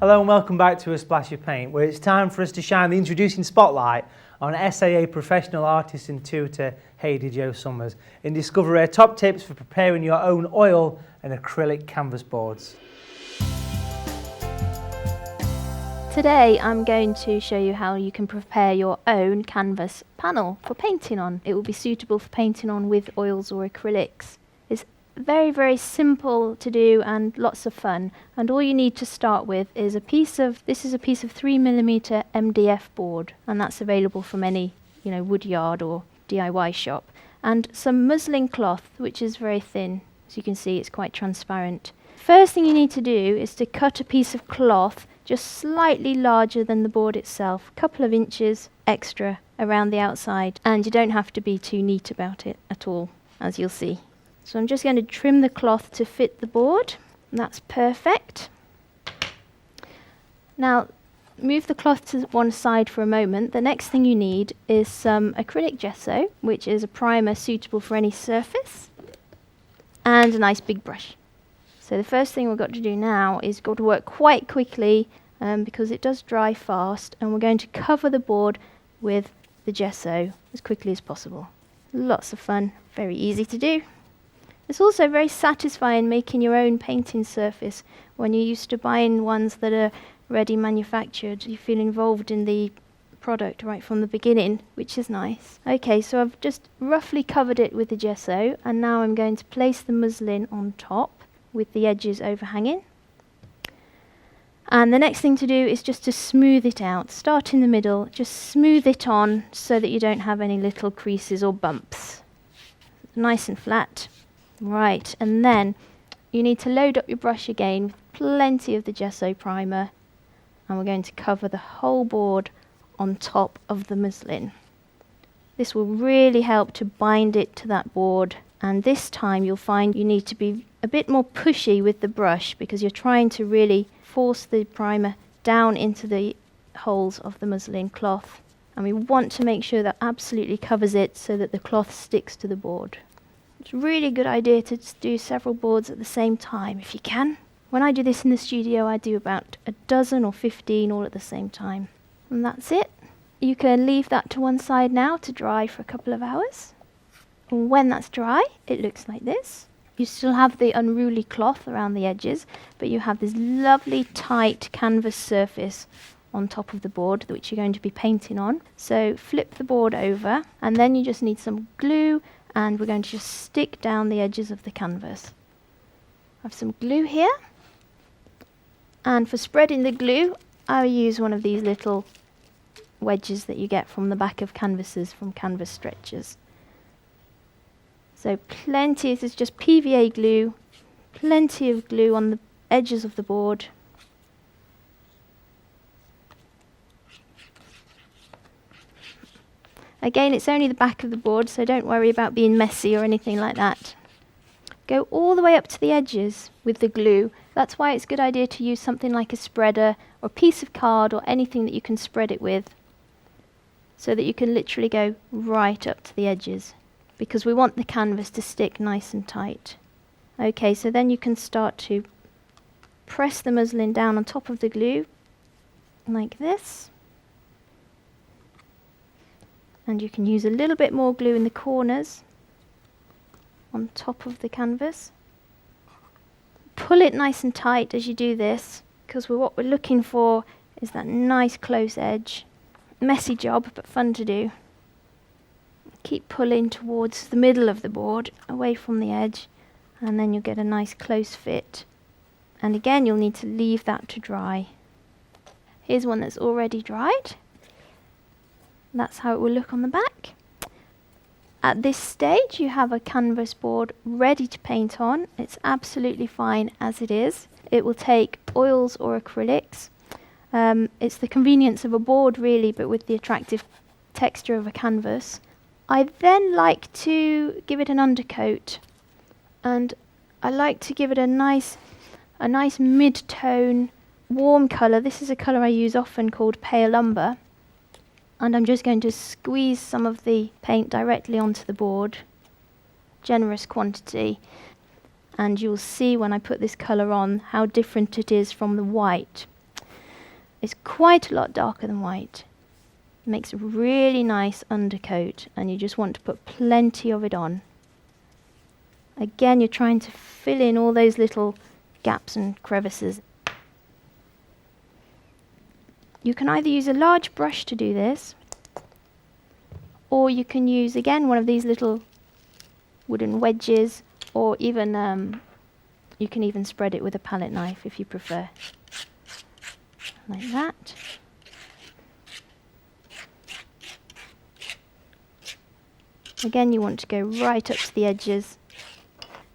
Hello and welcome back to A Splash of Paint, where it's time for us to shine the introducing spotlight on SAA professional artist and tutor Hayley Jo Summers and discover her top tips for preparing your own oil and acrylic canvas boards. Today I'm going to show you how you can prepare your own canvas panel for painting on. It will be suitable for painting on with oils or acrylics. It's very simple to do and lots of fun, and all you need to start with is a piece of 3mm MDF board, and that's available from any wood yard or DIY shop, and some muslin cloth which is very thin. As you can see, it's quite transparent. First thing you need to do is to cut a piece of cloth just slightly larger than the board itself, a couple of inches extra around the outside, and you don't have to be too neat about it at all, as you'll see. So I'm just going to trim the cloth to fit the board. That's perfect. Now move the cloth to one side for a moment. The next thing you need is some acrylic gesso, which is a primer suitable for any surface, and a nice big brush. So the first thing we've got to do now is got to work quite quickly because it does dry fast, and we're going to cover the board with the gesso as quickly as possible. Lots of fun, very easy to do. It's also very satisfying making your own painting surface when you're used to buying ones that are ready manufactured. You feel involved in the product right from the beginning, which is nice. Okay, so I've just roughly covered it with the gesso, and now I'm going to place the muslin on top with the edges overhanging. And the next thing to do is just to smooth it out. Start in the middle, just smooth it on so that you don't have any little creases or bumps. Nice and flat. Right, and then you need to load up your brush again with plenty of the gesso primer, and we're going to cover the whole board on top of the muslin. This will really help to bind it to that board, and this time you'll find you need to be a bit more pushy with the brush because you're trying to really force the primer down into the holes of the muslin cloth, and we want to make sure that absolutely covers it so that the cloth sticks to the board. It's a really good idea to do several boards at the same time if you can. When I do this in the studio, I do about a dozen or 15 all at the same time. And that's it. You can leave that to one side now to dry for a couple of hours. And when that's dry, it looks like this. You still have the unruly cloth around the edges, but you have this lovely tight canvas surface on top of the board which you're going to be painting on. So flip the board over, and then you just need some glue, and we're going to just stick down the edges of the canvas. I have some glue here, and for spreading the glue I use one of these little wedges that you get from the back of canvases from canvas stretchers. So plenty, this is just PVA glue, plenty of glue on the edges of the board. Again, it's only the back of the board, so don't worry about being messy or anything like that. Go all the way up to the edges with the glue. That's why it's a good idea to use something like a spreader or a piece of card or anything that you can spread it with, so that you can literally go right up to the edges, because we want the canvas to stick nice and tight. Okay, so then you can start to press the muslin down on top of the glue like this. And you can use a little bit more glue in the corners on top of the canvas. Pull it nice and tight as you do this, because what we're looking for is that nice close edge. Messy job, but fun to do. Keep pulling towards the middle of the board, away from the edge, and then you'll get a nice close fit. And again, you'll need to leave that to dry. Here's one that's already dried. That's how it will look on the back. At this stage, you have a canvas board ready to paint on. It's absolutely fine as it is. It will take oils or acrylics. It's the convenience of a board really, but with the attractive texture of a canvas. I then like to give it an undercoat, and I like to give it a nice mid-tone, warm colour. This is a colour I use often called pale umber. And I'm just going to squeeze some of the paint directly onto the board, generous quantity, and you'll see when I put this colour on how different it is from the white. It's quite a lot darker than white. It makes a really nice undercoat, and you just want to put plenty of it on. Again, you're trying to fill in all those little gaps and crevices. You can either use a large brush to do this, or you can use, again, one of these little wooden wedges, or even you can even spread it with a palette knife if you prefer. Like that. Again, you want to go right up to the edges.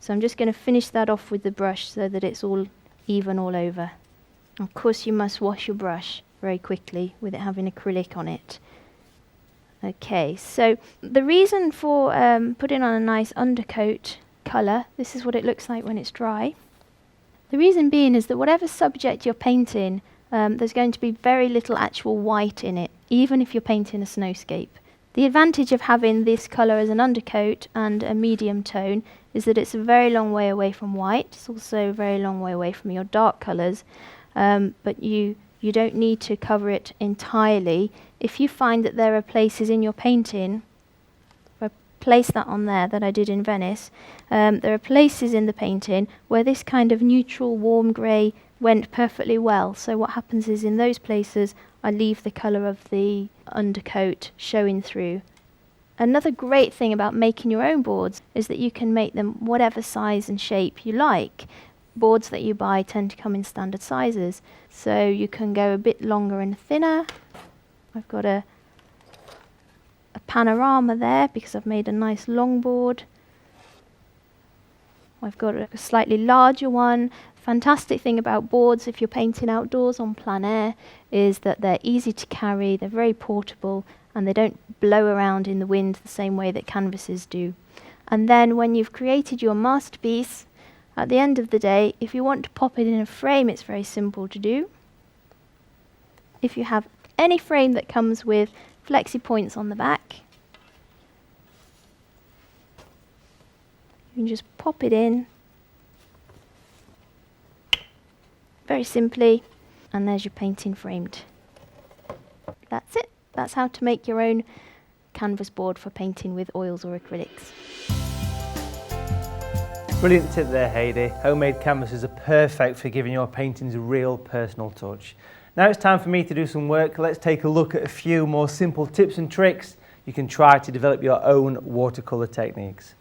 So I'm just going to finish that off with the brush so that it's all even all over. Of course, you must wash your brush very quickly with it having acrylic on it. Okay, so the reason for putting on a nice undercoat colour, this is what it looks like when it's dry. The reason being is that whatever subject you're painting, there's going to be very little actual white in it, even if you're painting a snowscape. The advantage of having this colour as an undercoat and a medium tone is that it's a very long way away from white. It's also a very long way away from your dark colours, but you don't need to cover it entirely. If you find that there are places in your painting, if I place that on there that I did in Venice, there are places in the painting where this kind of neutral warm grey went perfectly well. So what happens is in those places I leave the colour of the undercoat showing through. Another great thing about making your own boards is that you can make them whatever size and shape you like. Boards that you buy tend to come in standard sizes, so you can go a bit longer and thinner. I've got a panorama there because I've made a nice long board. I've got a slightly larger one. Fantastic thing about boards if you're painting outdoors on plein air is that they're easy to carry, they're very portable, and they don't blow around in the wind the same way that canvases do. And then when you've created your masterpiece, at the end of the day, if you want to pop it in a frame, it's very simple to do. If you have any frame that comes with flexi points on the back, you can just pop it in very simply, and there's your painting framed. That's it. That's how to make your own canvas board for painting with oils or acrylics. Brilliant tip there, Heidi. Homemade canvases are perfect for giving your paintings a real personal touch. Now it's time for me to do some work. Let's take a look at a few more simple tips and tricks you can try to develop your own watercolour techniques.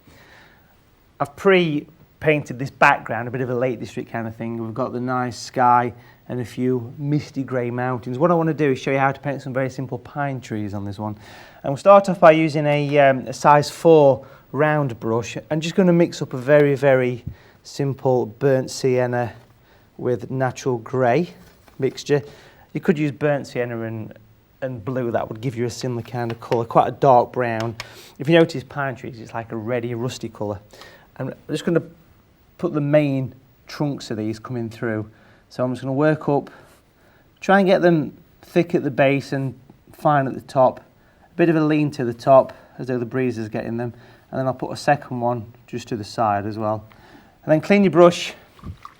I've pre-painted this background, a bit of a Lake District kind of thing. We've got the nice sky and a few misty grey mountains. What I want to do is show you how to paint some very simple pine trees on this one. And we'll start off by using a size 4 round brush. I'm just going to mix up a very, very simple burnt sienna with natural grey mixture. You could use burnt sienna and blue, that would give you a similar kind of colour, quite a dark brown. If you notice pine trees, it's like a reddy, rusty colour. And I'm just going to put the main trunks of these coming through. So I'm just going to work up, try and get them thick at the base and fine at the top. A bit of a lean to the top, as though the breeze is getting them. And then I'll put a second one just to the side as well. And then clean your brush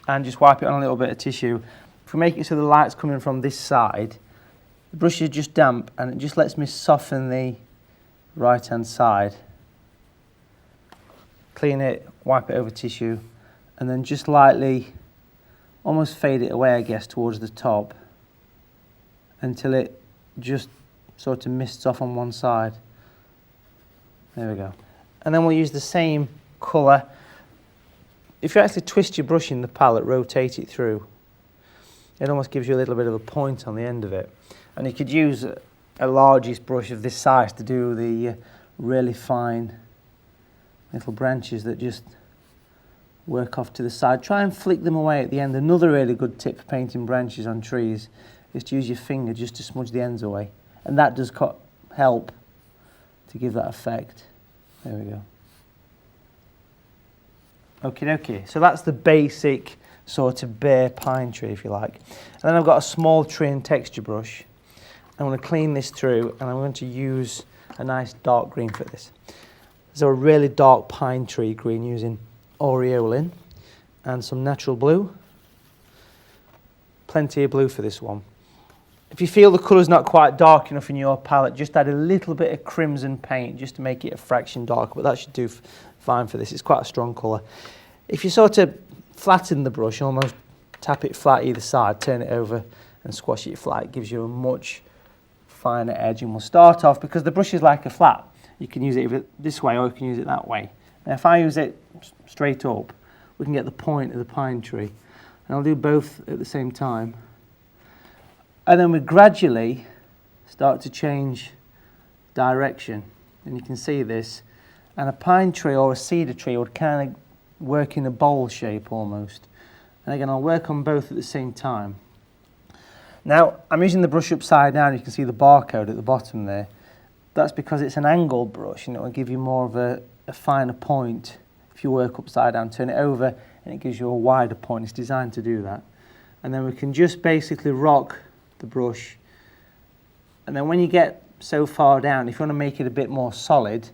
and just wipe it on a little bit of tissue. If we make it so the light's coming from this side, the brush is just damp and it just lets me soften the right hand side. Clean it, wipe it over tissue, and then just lightly almost fade it away, I guess, towards the top until it just sort of mists off on one side. There we go. And then we'll use the same colour. If you actually twist your brush in the palette, rotate it through, it almost gives you a little bit of a point on the end of it. And you could use a largest brush of this size to do the really fine little branches that just work off to the side. Try and flick them away at the end. Another really good tip for painting branches on trees is to use your finger just to smudge the ends away. And that does help to give that effect. There we go. Okay, so that's the basic sort of bare pine tree, if you like. And then I've got a small tree and texture brush. I'm going to clean this through and I'm going to use a nice dark green for this. So a really dark pine tree green using aureolin and some natural blue. Plenty of blue for this one. If you feel the colour's not quite dark enough in your palette, just add a little bit of crimson paint just to make it a fraction darker, but that should do fine for this. It's quite a strong colour. If you sort of flatten the brush, almost tap it flat either side, turn it over and squash it flat, it gives you a much finer edge. And we'll start off, because the brush is like a flat, you can use it this way or you can use it that way. Now if I use it straight up, we can get the point of the pine tree. And I'll do both at the same time. And then we gradually start to change direction. And you can see this. And a pine tree or a cedar tree would kind of work in a bowl shape almost. And again, I'll work on both at the same time. Now, I'm using the brush upside down. You can see the barcode at the bottom there. That's because it's an angled brush and it will give you more of a finer point. If you work upside down, turn it over, and it gives you a wider point. It's designed to do that. And then we can just basically rock the brush. And then when you get so far down, if you want to make it a bit more solid,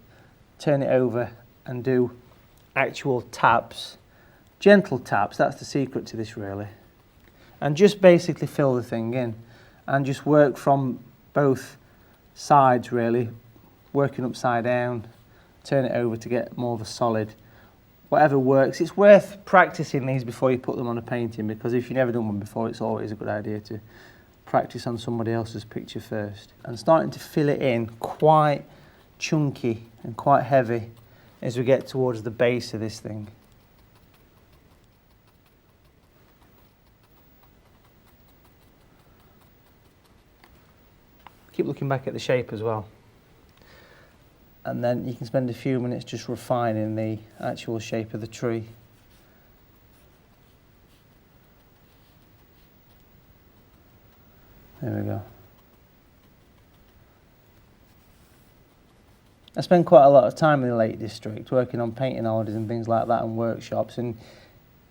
turn it over and do actual taps. Gentle taps, that's the secret to this really. And just basically fill the thing in. And just work from both sides really, working upside down, turn it over to get more of a solid. Whatever works. It's worth practicing these before you put them on a painting, because if you've never done one before, it's always a good idea to practice on somebody else's picture first. And starting to fill it in quite chunky and quite heavy as we get towards the base of this thing. Keep looking back at the shape as well. And then you can spend a few minutes just refining the actual shape of the tree. There we go. I spend quite a lot of time in the Lake District working on painting orders and things like that and workshops, and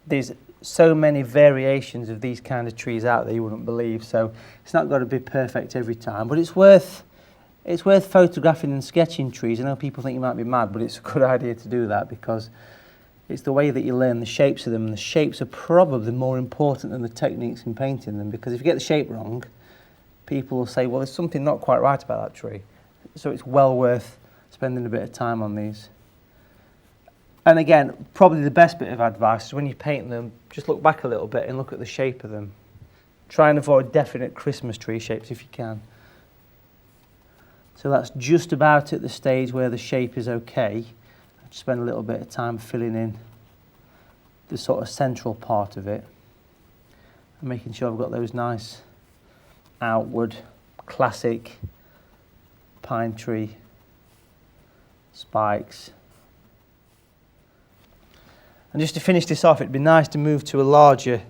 there's so many variations of these kind of trees out there you wouldn't believe, so it's not got to be perfect every time, but it's worth photographing and sketching trees. I know people think you might be mad, but it's a good idea to do that because it's the way that you learn the shapes of them, and the shapes are probably more important than the techniques in painting them, because if you get the shape wrong, people will say, well, there's something not quite right about that tree. So it's well worth spending a bit of time on these. And again, probably the best bit of advice is when you paint them, just look back a little bit and look at the shape of them. Try and avoid definite Christmas tree shapes if you can. So that's just about at the stage where the shape is okay. I just spend a little bit of time filling in the sort of central part of it and making sure I've got those nice outward classic pine tree spikes. And just to finish this off, it'd be nice to move to a larger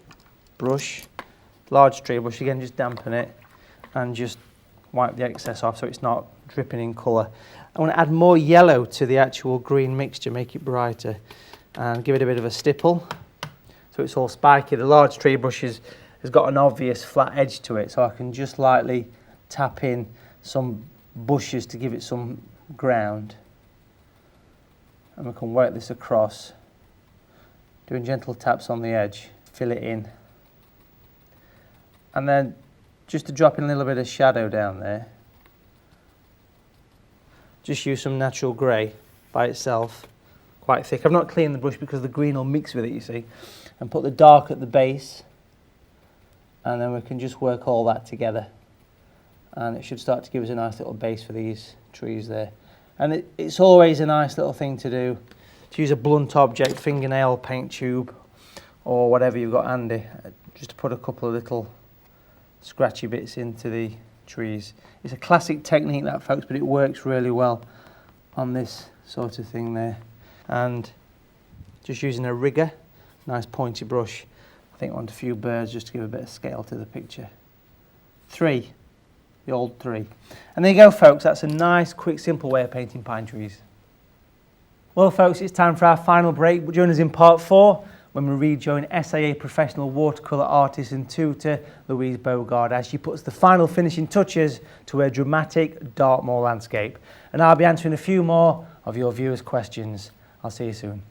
brush, large tree brush. Again, just dampen it and just wipe the excess off so it's not dripping in colour. I want to add more yellow to the actual green mixture, make it brighter, and give it a bit of a stipple so it's all spiky. The large tree brush has got an obvious flat edge to it, so I can just lightly tap in some bushes to give it some ground. And we can work this across, doing gentle taps on the edge, fill it in. And then just to drop in a little bit of shadow down there, just use some natural grey by itself, quite thick. I've not cleaned the brush because the green will mix with it, you see, and put the dark at the base, and then we can just work all that together. And it should start to give us a nice little base for these trees there. And it's always a nice little thing to do, to use a blunt object, fingernail, paint tube, or whatever you've got handy, just to put a couple of little scratchy bits into the trees. It's a classic technique, that, folks, but it works really well on this sort of thing there. And just using a rigger, nice pointy brush, I think I want a few birds just to give a bit of scale to the picture. 3, the old 3. And there you go, folks, that's a nice, quick, simple way of painting pine trees. Well, folks, it's time for our final break. Join us in part 4 when we rejoin SAA professional watercolour artist and tutor Louise Bogard as she puts the final finishing touches to her dramatic Dartmoor landscape. And I'll be answering a few more of your viewers' questions. I'll see you soon.